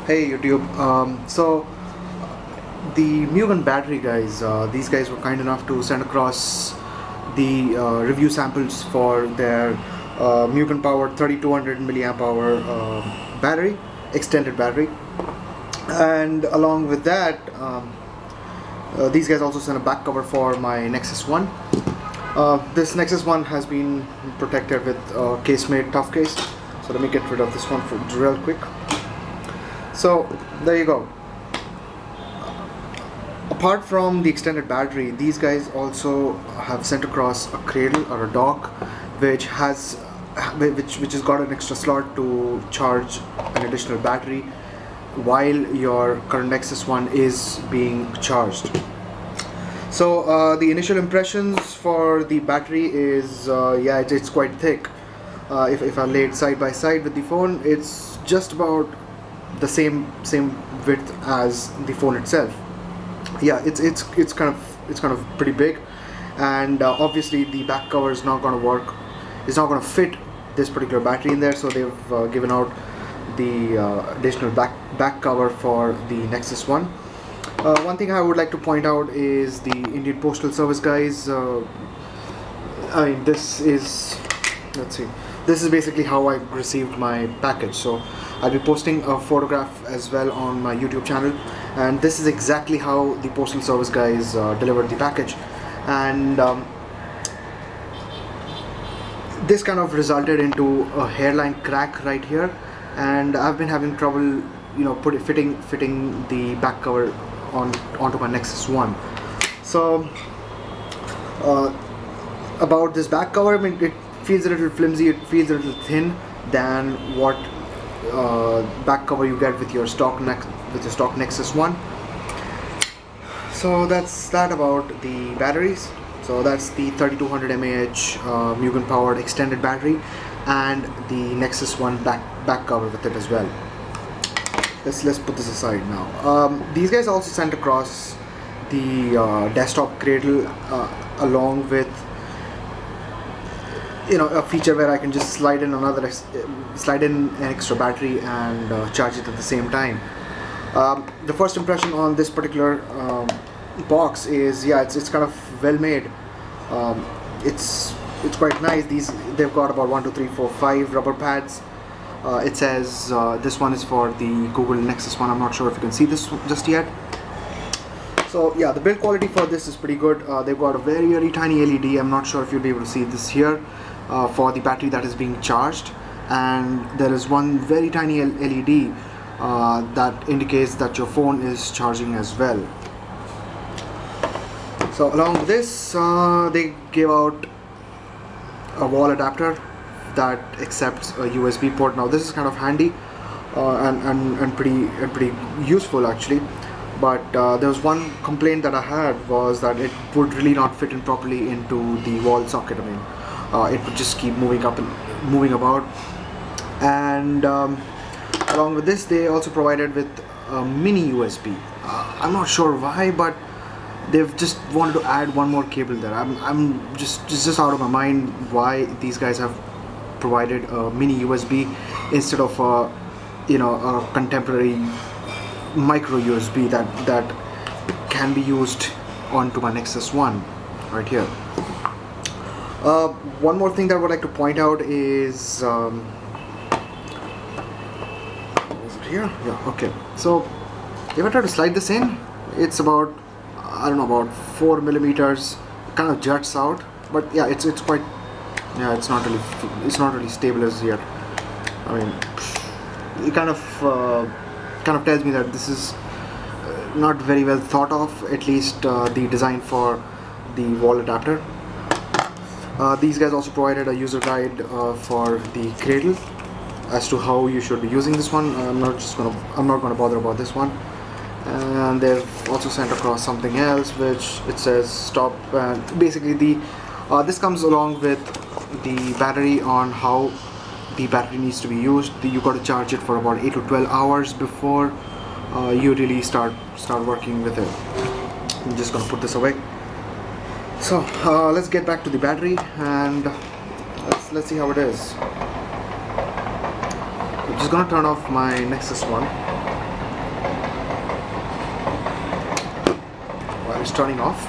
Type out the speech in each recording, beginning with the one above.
Hey YouTube. The Mugen battery guys, these guys were kind enough to send across the review samples for their Mugen Power 3200 milliamp hour battery, extended battery, and along with that, these guys also sent a back cover for my Nexus One. This Nexus One has been protected with casemate tough case. So let me get rid of this one for real quick. So there you go. Apart from the extended battery, these guys also have sent across a cradle or a dock which has got an extra slot to charge an additional battery while your current Nexus One is being charged. So the initial impressions for the battery is it's quite thick. If I lay it side by side with the phone, it's just about the same width as the phone itself. Yeah, it's kind of pretty big, and obviously the back cover is not going to work. It's not going to fit this particular battery in there, so they've given out the additional back cover for the Nexus One. One thing I would like to point out is the Indian Postal Service guys. I mean, this is basically how I received my package. So I'll be posting a photograph as well on my YouTube channel, and this is exactly how the Postal Service guys delivered the package. And this kind of resulted into a hairline crack right here, and I've been having trouble, fitting the back cover onto my Nexus One. So about this back cover, I mean, it feels a little flimsy, it feels a little thin than what back cover you get with your stock Nexus One. So that's that about the batteries. So that's the 3200 mAh Mugen powered extended battery and the Nexus One back cover with it as well. Let's put this aside now. These guys also sent across the desktop cradle along with a feature where I can just slide in an extra battery and charge it at the same time. The first impression on this particular box is it's kind of well made. It's quite nice. They've got about 1, 2, 3, 4, 5 rubber pads. It says this one is for the Google Nexus One. I'm not sure if you can see this just yet. So yeah, the build quality for this is pretty good. They've got a very tiny LED. I'm not sure if you'll be able to see this here, for the battery that is being charged, and there is one very tiny LED that indicates that your phone is charging as well. So along with this, they gave out a wall adapter that accepts a USB port. Now this is kind of handy and pretty useful actually. But there was one complaint that I had, was that it would really not fit in properly into the wall socket. I mean, it would just keep moving about. And along with this, they also provided with a mini USB. I'm not sure why, but they've just wanted to add one more cable there. I'm just out of my mind why these guys have provided a mini USB instead of a contemporary micro USB that can be used onto my Nexus One right here. One more thing that I would like to point out is is it here? Yeah, okay. So if I try to slide this in, it's about, I don't know, about 4 millimeters. It kind of juts out, but yeah, it's quite, yeah, it's not really stable as yet. I mean, it kind of tells me that this is not very well thought of, at least the design for the wall adapter. These guys also provided a user guide for the cradle as to how you should be using this one. I'm not gonna bother about this one. And they've also sent across something else which it says stop, and basically this comes along with the battery on how the battery needs to be used. You got to charge it for about 8 to 12 hours before you really start working with it. I'm just gonna put this away. So let's get back to the battery and let's see how it is. I'm just gonna turn off my Nexus One. is turning off.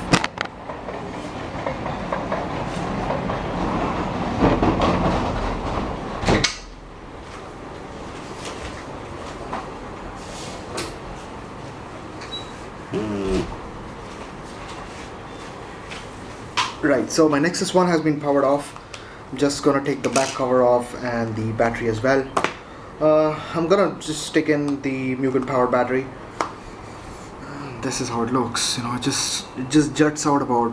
Right, so my Nexus 1 has been powered off. I'm just gonna take the back cover off and the battery as well. I'm gonna just stick in the Mugen Power battery. This is how it looks. You know, it just juts out about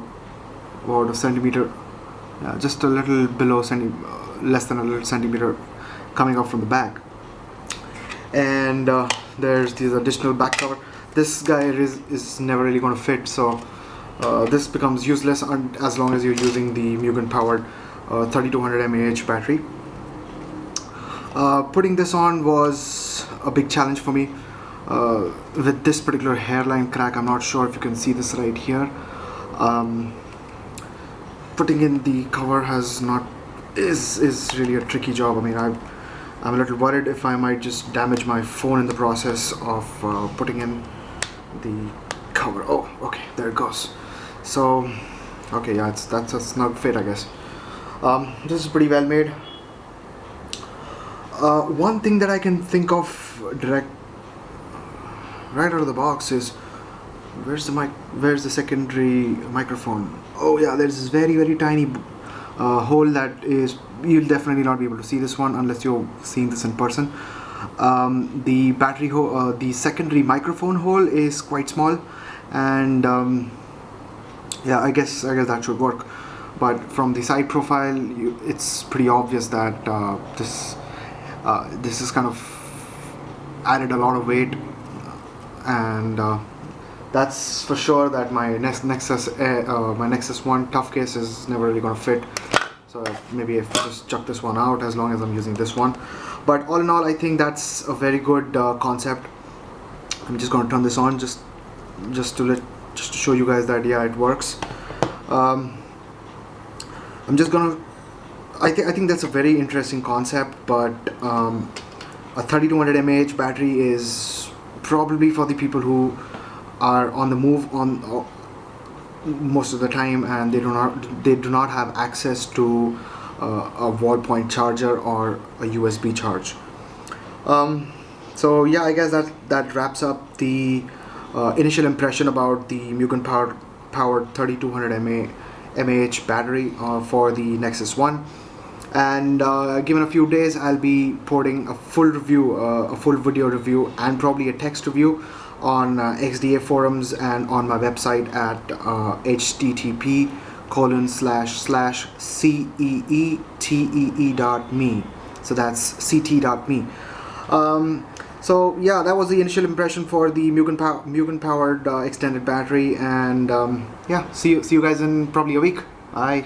a centimeter, just a little below less than a little centimeter, coming out from the back. And there's this additional back cover. This guy is never really going to fit, so this becomes useless as long as you're using the Mugen powered 3200 mAh battery. Putting this on was a big challenge for me. With this particular hairline crack, I'm not sure if you can see this right here. Putting in the cover is really a tricky job. I mean, I'm a little worried if I might just damage my phone in the process of putting in the cover. Oh, okay, there it goes. So, okay, yeah, that's a snug fit, I guess. This is pretty well made. One thing that I can think of right out of the box is, where's the secondary microphone? Oh yeah, there's this very tiny hole that is, you'll definitely not be able to see this one unless you're seeing this in person. The battery hole, the secondary microphone hole is quite small, and yeah, I guess that should work. But from the side profile, it's pretty obvious that this is kind of added a lot of weight, and that's for sure that my Nexus 1 tough case is never really going to fit. So maybe if I just chuck this one out as long as I'm using this one. But all in all, I think that's a very good concept. I'm just going to turn this on just to show you guys that yeah, it works. I'm just gonna. I think that's a very interesting concept, but a 3200 mAh battery is probably for the people who are on the move most of the time, and they do not have access to a wall point charger or a USB charge. So yeah, I guess that wraps up the initial impression about the Mugen powered 3200 mAh battery for the Nexus 1. And given a few days, I'll be porting a full review, a full video review, and probably a text review on XDA forums and on my website at http://ceetee.me. So that's ct.me. So yeah, that was the initial impression for the Mugen powered extended battery, and yeah, see you guys in probably a week. Bye.